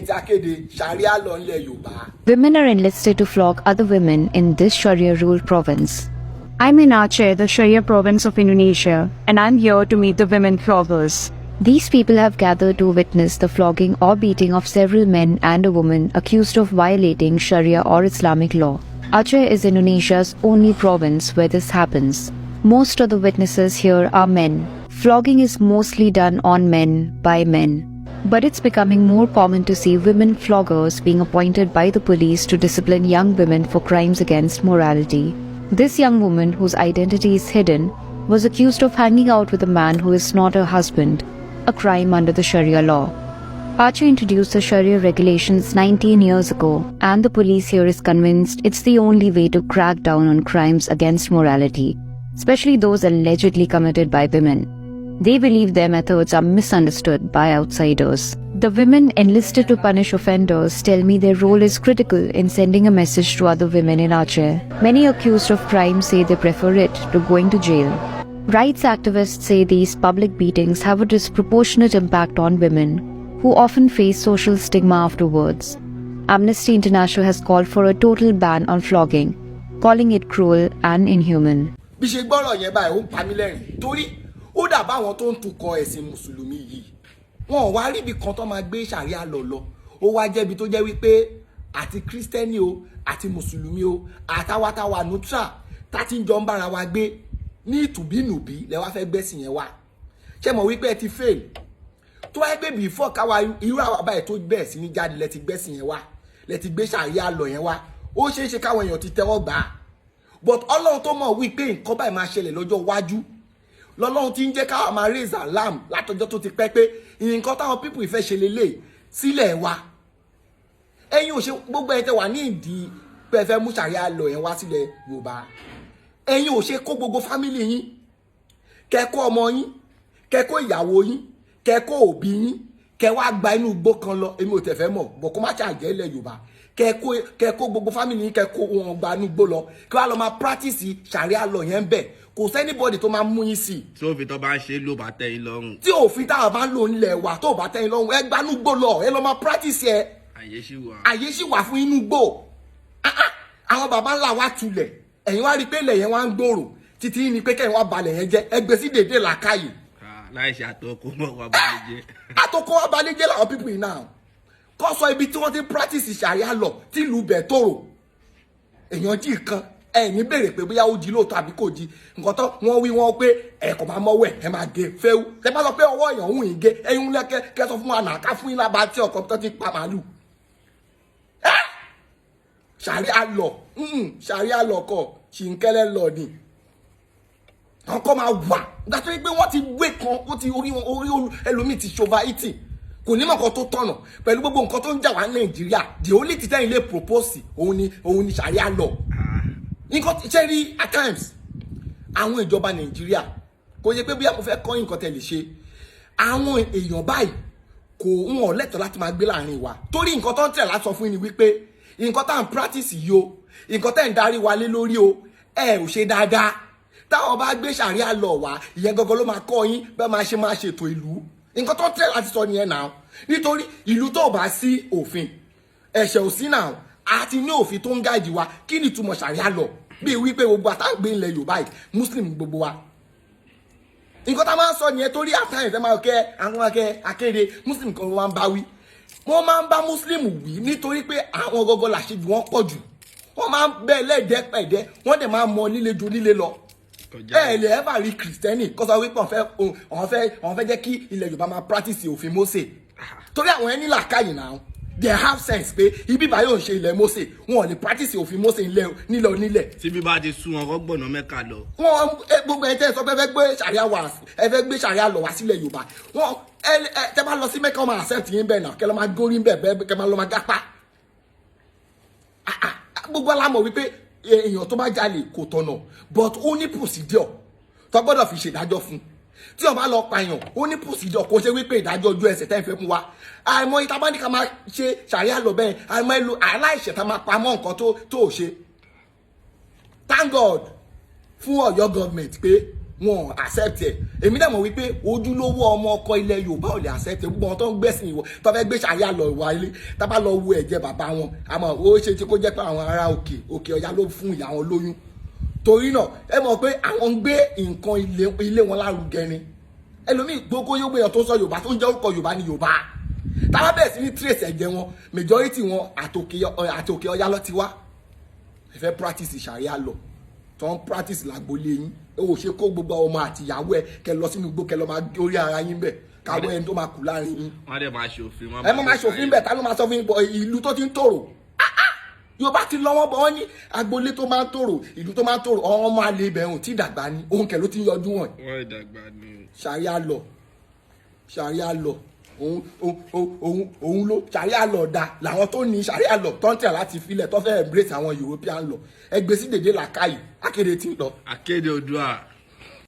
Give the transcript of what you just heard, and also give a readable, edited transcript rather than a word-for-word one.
Women are enlisted to flog other women in this Sharia-ruled province. I'm in Aceh, the Sharia province of Indonesia, and I'm here to meet the women floggers. These people have gathered to witness the flogging or beating of several men and a woman accused of violating Sharia or Islamic law. Aceh is Indonesia's only province where this happens. Most of the witnesses here are men. Flogging is mostly done on men by men. But it's becoming more common to see women floggers being appointed by the police to discipline young women for crimes against morality. This young woman, whose identity is hidden, was accused of hanging out with a man who is not her husband, a crime under the Sharia law. Aceh introduced the Sharia regulations 19 years ago, and the police here is convinced it's the only way to crack down on crimes against morality, especially those allegedly committed by women. They believe their methods are misunderstood by outsiders. The women enlisted to punish offenders tell me their role is critical in sending a message to other women in Aceh. Many accused of crime say they prefer it to going to jail. Rights activists say these public beatings have a disproportionate impact on women, who often face social stigma afterwards. Amnesty International has called for a total ban on flogging, calling it cruel and inhuman. Ó dàbá àwọn tó ń tukọ̀ ẹ̀sìn mùsùlùmí yìí wọn wá rí ibi kan tó máa gbé ṣàríà lọ ó wá jẹ́bi tó jẹ́ wípé àti kírísítẹ́nì o àti mùsùlùmí o àtàwátàwà neutral táti ń jọ ń bára wa gbé ní ìtùbínùbí lẹ wá fẹ́ gbẹ́sìn yẹn wá ṣé mọ̀ wípé ẹ ti fail tó wáyé pé before káwa irú àwọn àbáyé tó bẹ̀rẹ̀ sí ní jáde lẹ ti gbẹ́sìn yẹn wá lẹ ti gbé ṣàríà lọ yẹn wá ó ṣeé ṣe káwọn èèyàn ti tẹ́wọ́ gbà á but Ọlọ́run tó mọ̀ wípé nǹkan báyìí máa ṣẹlẹ̀ lọ́jọ́ iwájú lọ́lọ́run ti ń jẹ́ káwa máa raise alarm látọjọ́ tó ti pẹ́ pé nǹkan táwọn people ìfẹ́ ṣe lélẹ̀ sílẹ̀ wa ẹ̀yin ò ṣe gbogbo ẹ̀ tẹ́ wà ní ìdí pé ẹ fẹ́ mú ṣàríà lọ yẹn wá sílẹ̀ Yorùbá ẹ̀yin ò ṣe kó gbogbo family yín kẹ́kọ́ ọmọ yín kẹ́kọ́ ìyàwó yín kẹ́kọ́ òbí yín kẹ́ wá gba inú igbó kan lọ èmi ò tẹ̀ fẹ́ mọ̀ bọ̀ kó má ṣàjẹ́ ilẹ̀ Yorùbá kẹ́kọ́ gbogbo family yín kẹ́kọ́ wọn gba inú igbó lọ kí wá lọ máa practice ṣàríà lọ yẹn bẹ̀ kò sẹ́nibọ́dì tó máa mú yín sí. tí òfin tó bá ń ṣe ló bá tẹ́ yín lọ́rùn. tí òfin táwọn bá ń lò nílẹ̀ wà tó bá tẹ́ yín lọ́rùn ẹ gbanú gbó lọ ẹ lọ máa practice ẹ. àyè sì wà fún inú gbó. àwọn baba ńlá wa tulẹ̀ ẹ̀yin wá rí i pé ilẹ̀ yẹn wá ń gbòòrò títí ní pé kẹ́yìn wá balẹ̀ yẹn jẹ́ ẹ gbé sí dédé làákàyè. láì ṣe àtọkọ mọ wa balẹ̀ jẹ́. àtọkọ wa balẹ̀ jẹ́ làwọn pípù yìí náà kọ́ sọ ibi tí wọ́n ti practice ṣàríà lọ tí ìlú bẹ̀ tòrò èèyàn jí kan ẹ̀yin béèrè pé bóyá ó jí lóòótọ́ àbí kò jí nǹkan tó wọ́n wí wọ́n pé ẹ̀kọ́ máa mọ́wọ́ ẹ̀ máa gé fẹ́wú tẹ bá sọ pé ọwọ́ èèyàn ń yìn gé ẹ̀yin lẹ́kẹ́ kẹ́ sọ fún wa nàá ká fún yín lába tí ọkọ̀ tó ti pa màálù. ṣàríà lọ kọ ṣìǹkẹ́lẹ́ lọ ni àwọn kan máa wà dájú pé wọ́n ti gbé kan ó ti orí ẹlòmíì ti ṣova eating kò ní mọ̀kan tó tọ̀nà pẹ̀lú gbogbo nǹkan tó ń jà wá ní Nàìjíríà the only thing tẹ́yìn lè propose òun ni ṣàríà lọ nǹkan ṣe rí at times àwọn ìjọba Nàìjíríà kò yẹ pé bí mo fẹ́ kọ́ nǹkan tẹ̀lé ṣe àwọn èèyàn báyìí kò ń wọ̀n lẹ́tọ̀ọ́ láti máa gbé láàrin wa torí nǹkan tó ń tẹ̀ láti sọ fún yín ni wípé nǹkan tá à ń practice yìí o nǹkan tẹ̀ ń darí wa lé lórí o ẹ ò ṣe dáadáa táwọn bá gbé ṣàríà lọ wá ìyẹn gangan ló máa kọ́ yín bẹ́ẹ̀ máa ṣètò ìlú nǹkan tó ń tẹ̀ láti sọ nìyẹn náà nítorí ìlú tó bá sí òfin ẹ̀ṣẹ̀ ò sí náà àti ní òfin tó ń gáàjì wa kí ni ìtumọ̀ ṣàríà lọ bí wípé gbogbo àtàgbé ilẹ̀ Yorùbá yìí Muslim gbogbo wa nǹkan tá a máa ń sọ nìyẹn torí àtàyè fẹ́ máa kẹ́ àwọn akéde Muslim kan ló máa ń bá wí wọ́n máa ń bá Muslim wí nítorí pé àwọn gọ́gọ́ làṣejù wọ́n pọ̀ jù wọ́n máa ń bẹ́ẹ̀ lẹ́ẹ̀dẹ́pẹ̀dẹ́ wọ́n dẹ̀ máa mọ líle ju líle lọ ẹ lè ẹ bá rí kìrìsìtẹ́nì kó sọ wípé wọ́n fẹ́ jẹ́ kí ilẹ̀ Yorùbá máa practice òfin Mósè torí àwọn ẹni làákàyè náà they have sense pé ibi báyìí ò ń ṣe ilẹ̀ Mósè wọn ò lè practice òfin Mósè nílẹ̀ onílẹ̀. tí bí bá ti sún wọn kọ́ gbọ̀nà Mẹ́kà lọ. wọn gbogbo ẹ̀ tẹ́ sọ pé ẹ fẹ́ gbé ṣàríà lọ wá sílẹ̀ Yorùbá wọn tẹ́ bá lọ sí Mẹ́kà wọn máa accept yín bẹ́ẹ̀ náà kẹ́ lọ́ máa górí bẹ́ẹ̀ kẹ́ máa lọ́ máa gápá. gbogbo alámọ̀ wípé èèyàn tó bá jalè kò tọ̀nà but ó ní procedure tó gbọ́dọ̀ fi ṣèdájọ́ fún tí ó bá lọ pààyàn ó ní procedure kò ṣe wípé ìdájọ́ ojú ẹsẹ̀ tẹ́ ń fẹ́ fún wa àìmọ̀ ìta bá ní ká máa ṣe ṣàríà lọ bẹ́ẹ̀ àìmọ̀ ìlú aláìṣẹ̀ tá máa pamọ́ nǹkan tó ṣe. Thank God fún Ọ̀yọ́ government pé wọn accept ẹ èmi dẹ̀ mọ̀ wípé ojúlówó ọmọ ọkọ ilẹ̀ Yorùbá ò lè accept ẹ gbogbo wọn tó ń gbẹ̀sìn ìwọ tó fẹ́ gbé ṣàyà lọ ìwà ilé tá bá lọ wo ẹ̀jẹ̀ bàbá wọn àmọ́ ó ṣe tí kó jẹ́ pé àwọn ará òkè ọya ló fún ìyá wọn lóyún torí náà ẹ mọ̀ pé àwọn ń gbé nǹkan ilé wọn lárugẹ ni ẹlòmíì gbogbo yóò gbéyàn tó sọ Yorùbá tó ń jẹ́ orúkọ Yorùbá ni Yorùbá táwa bẹ̀rẹ̀ sí ní trace ẹ̀jẹ̀ wọn majority wọn àtòkè ọya lọ ti wá ẹ fẹ́ practice Sharia law tó ń practice làgbólé yín ó ṣe kó gbogbo ọmọ àtìyàwó ẹ kẹ lọ sínú igbó kẹ lọ máa gé orí ara yín bẹ káwọ ẹni tó máa kú láàrin yín. wọ́n dẹ̀ máa ṣòfin. ẹ máa ṣòfin bẹ̀ ta ló máa sọ fún ìlú tó ti ń tòrò Yorùbá ti lọ́wọ́ bọ́ ní agboolé tó máa ń tòrò ìlú tó máa ń tòrò ọmọ alẹ́ ibẹ̀ hàn tí ìdàgbà ni òun kẹ̀ ló ti ń yọjú wọn. wọ́n ìdàgbà ni. Sharia law òun ló Sharia law da làwọn tó ní Sharia law tó ń tẹ̀ láti filẹ̀ tó fẹ́ embrace àwọn European law ẹgbẹ́ sí dèdè làkàyè akéde tí ń lọ. akéde Oòduà.